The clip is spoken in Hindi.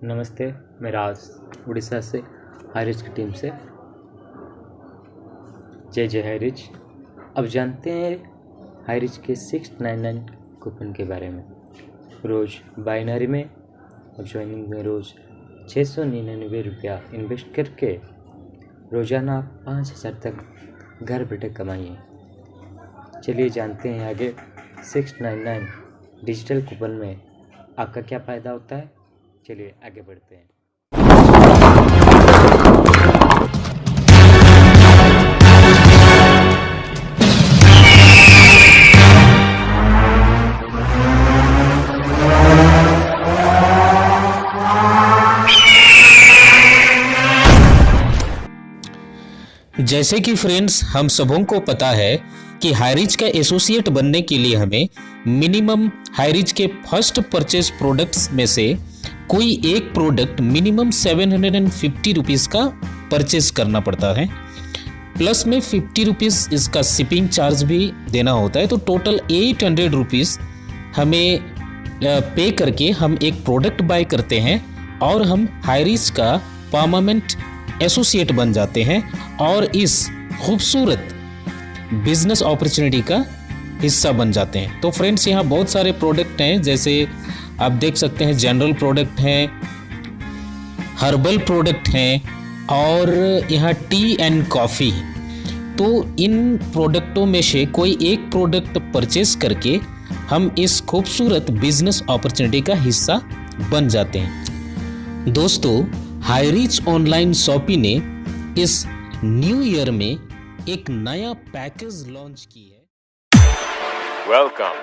नमस्ते। मैं राज उड़ीसा से हाईरिच की टीम से। जय हाईरिच। अब जानते हैं हाईरिच के 699 कूपन के बारे में। रोज़ बाइनरी में और ज्वाइनिंग में रोज़ 699 रुपया इन्वेस्ट करके रोज़ाना 5000 तक घर बैठे कमाइए। चलिए जानते हैं आगे 699 डिजिटल कूपन में आपका क्या फ़ायदा होता है। चलिए आगे बढ़ते हैं। जैसे कि फ्रेंड्स हम सबों को पता है कि हाईरिच का एसोसिएट बनने के लिए हमें मिनिमम हाईरिच के फर्स्ट परचेज प्रोडक्ट्स में से कोई एक प्रोडक्ट मिनिमम 750 रुपीज़ का परचेज करना पड़ता है, प्लस में 50 रुपीज़ इसका शिपिंग चार्ज भी देना होता है। तो टोटल 800 रुपीज़ हमें पे करके हम एक प्रोडक्ट बाय करते हैं और हम हाईरिच का परमानेंट एसोसिएट बन जाते हैं और इस खूबसूरत बिजनेस अपॉर्चुनिटी का हिस्सा बन जाते हैं। तो फ्रेंड्स यहाँ बहुत सारे प्रोडक्ट हैं, जैसे आप देख सकते हैं जनरल प्रोडक्ट हैं, हर्बल प्रोडक्ट हैं और यहाँ टी एंड कॉफ़ी। तो इन प्रोडक्टों में से कोई एक प्रोडक्ट परचेज करके हम इस खूबसूरत बिजनेस अपॉर्चुनिटी का हिस्सा बन जाते हैं। दोस्तों, हाईरिच ऑनलाइन शॉपी ने इस न्यू ईयर में एक नया पैकेज लॉन्च की है। वेलकम।